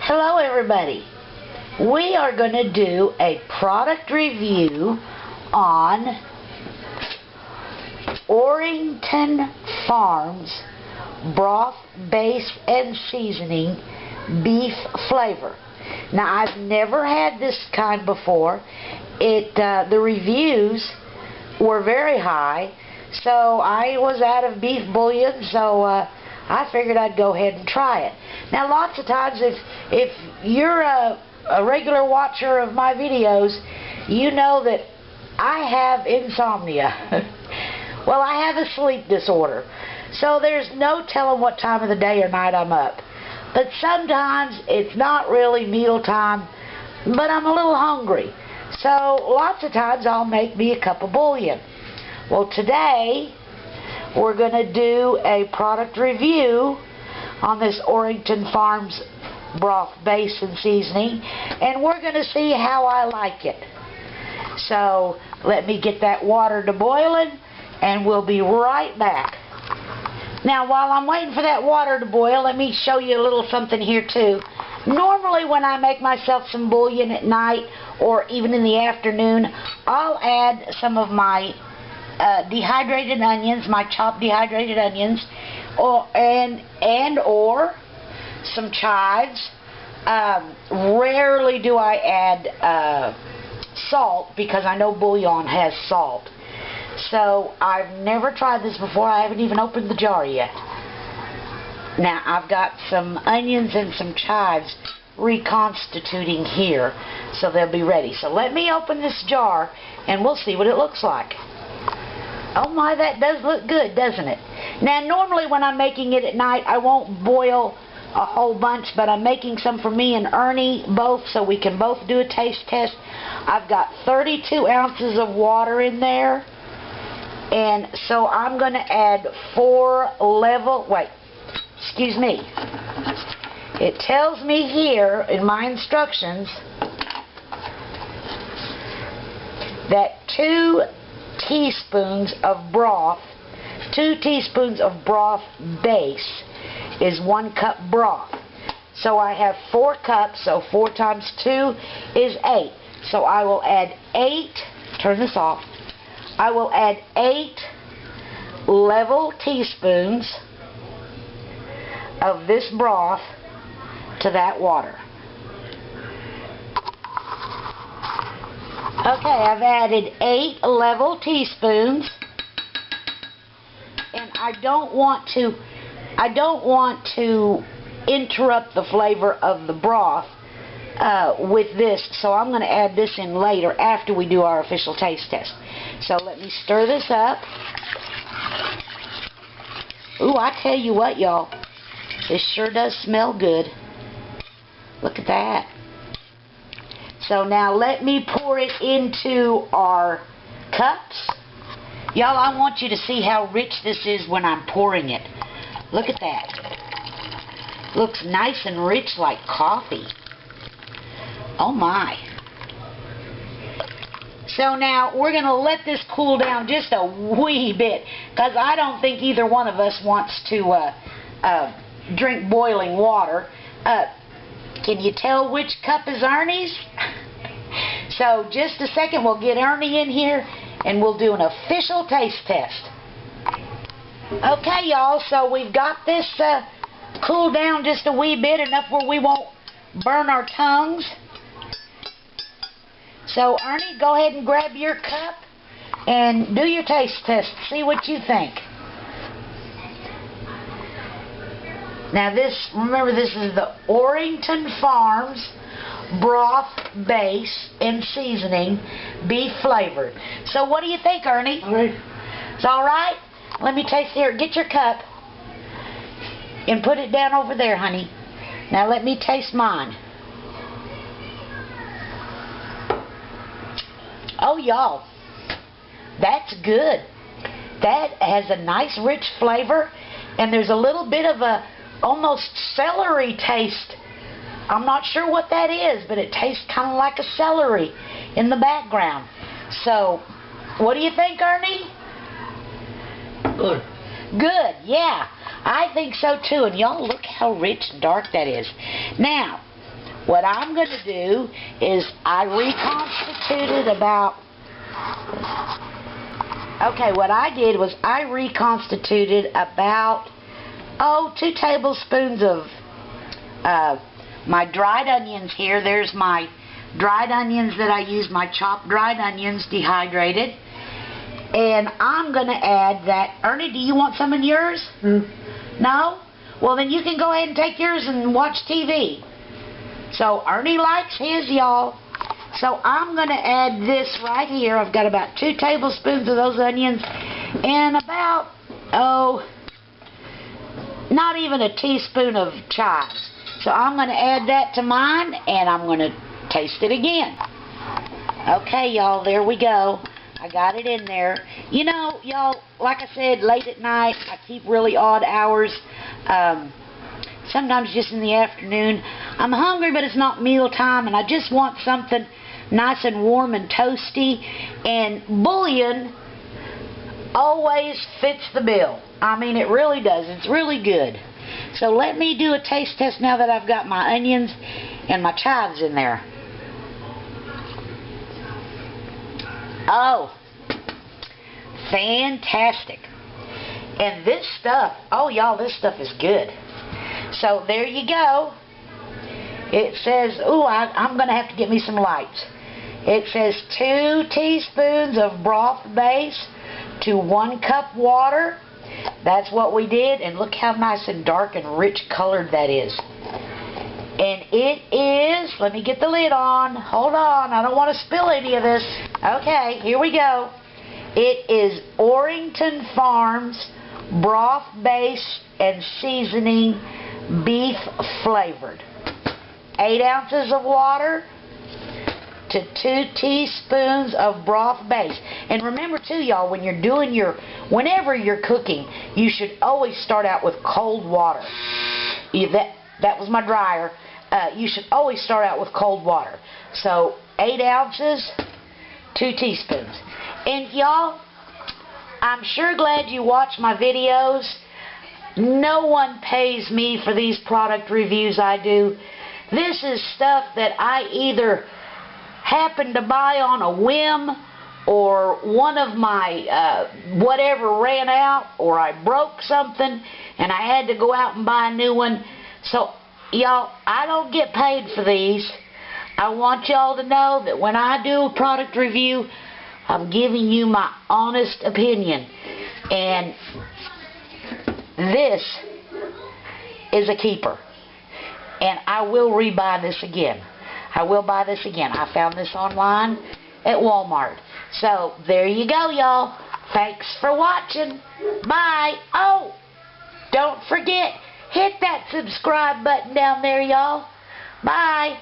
Hello everybody. We are going to do a product review on ORRINGTON Farms Broth Base and Seasoning Beef Flavor. Now I've never had this kind before. The reviews were very high, so I was out of beef bouillon, so I figured I'd go ahead and try it. Now lots of times if you're a regular watcher of my videos, you know that I have insomnia. Well, I have a sleep disorder, so there's no telling what time of the day or night I'm up. But sometimes it's not really meal time, but I'm a little hungry. So lots of times I'll make me a cup of bouillon. Well, today we're going to do a product review on this ORRINGTON Farms Broth Base and Seasoning, and we're going to see how I like it. So let me get that water to boiling, and we'll be right back. Now while I'm waiting for that water to boil, let me show you a little something here too. Normally when I make myself some bouillon at night or even in the afternoon, I'll add some of my dehydrated onions, my chopped dehydrated onions, or some chives. Rarely do I add salt, because I know bouillon has salt. So I've never tried this before. I haven't even opened the jar yet. Now I've got some onions and some chives reconstituting here, so they'll be ready. So let me open this jar and we'll see what it looks like. Oh my, that does look good, doesn't it? Now normally when I'm making it at night, I won't boil a whole bunch, but I'm making some for me and Ernie both, so we can both do a taste test. I've got 32 ounces of water in there, and so I'm going to add it tells me here in my instructions that 2 teaspoons of broth base is 1 cup broth. So I have 4 cups, so 4 times 2 is 8. So I will add 8, turn this off, I will add 8 level teaspoons of this broth to that water. Okay, I've added 8 level teaspoons, and I don't want to interrupt the flavor of the broth with this, so I'm going to add this in later after we do our official taste test. So let me stir this up. Ooh, I tell you what, y'all, this sure does smell good. Look at that. So now let me pour it into our cups. Y'all, I want you to see how rich this is when I'm pouring it. Look at that. Looks nice and rich like coffee. Oh my. So now we're going to let this cool down just a wee bit, because I don't think either one of us wants to drink boiling water. Can you tell which cup is Ernie's? So just a second, we'll get Ernie in here and we'll do an official taste test. Okay, y'all, so we've got this cooled down just a wee bit, enough where we won't burn our tongues. So Ernie, go ahead and grab your cup and do your taste test. See what you think. Now remember this is the ORRINGTON Farms Broth Base and Seasoning Beef Flavored. So what do you think, Ernie? All right. It's all right? Let me taste here. Get your cup and put it down over there, honey. Now let me taste mine. Oh, y'all, that's good. That has a nice rich flavor, and there's a little bit of a almost celery taste. I'm not sure what that is, but it tastes kind of like a celery in the background. So, what do you think, Ernie? Good. Good, yeah. I think so too. And y'all look how rich and dark that is. Now, what I'm going to do is I reconstituted about... Okay, what I did was I reconstituted about, 2 tablespoons of my dried onions here. There's my dried onions that I use, my chopped dried onions, dehydrated. And I'm going to add that. Ernie, do you want some in yours? No? Well, then you can go ahead and take yours and watch TV. So Ernie likes his, y'all. So I'm going to add this right here. I've got about 2 tablespoons of those onions and about, not even a teaspoon of chives. So I'm going to add that to mine, and I'm going to taste it again. Okay, y'all, there we go. I got it in there. You know, y'all, like I said, late at night, I keep really odd hours. Sometimes just in the afternoon. I'm hungry, but it's not mealtime, and I just want something nice and warm and toasty. And bouillon always fits the bill. I mean, it really does. It's really good. So let me do a taste test now that I've got my onions and my chives in there. Oh, fantastic. And this stuff, oh y'all, this stuff is good. So there you go. It says, I'm going to have to get me some lights. It says 2 teaspoons of broth base to 1 cup water. That's what we did, and look how nice and dark and rich colored that is. And it is, let me get the lid on. Hold on, I don't want to spill any of this. Okay, here we go. It is ORRINGTON Farms broth base and seasoning, beef flavored. 8 ounces of water to 2 teaspoons of broth base. And remember too, y'all, when you're doing whenever you're cooking, you should always start out with cold water. That was my dryer. You should always start out with cold water. So 8 ounces, 2 teaspoons. And y'all, I'm sure glad you watch my videos. No one pays me for these product reviews I do. This is stuff that I either happen to buy on a whim, or one of my whatever ran out, or I broke something and I had to go out and buy a new one. So y'all, I don't get paid for these. I want y'all to know that when I do a product review, I'm giving you my honest opinion. And this is a keeper. And I will rebuy this again. I will buy this again. I found this online at Walmart. So, there you go, y'all. Thanks for watching. Bye. Oh, don't forget, hit that subscribe button down there, y'all. Bye.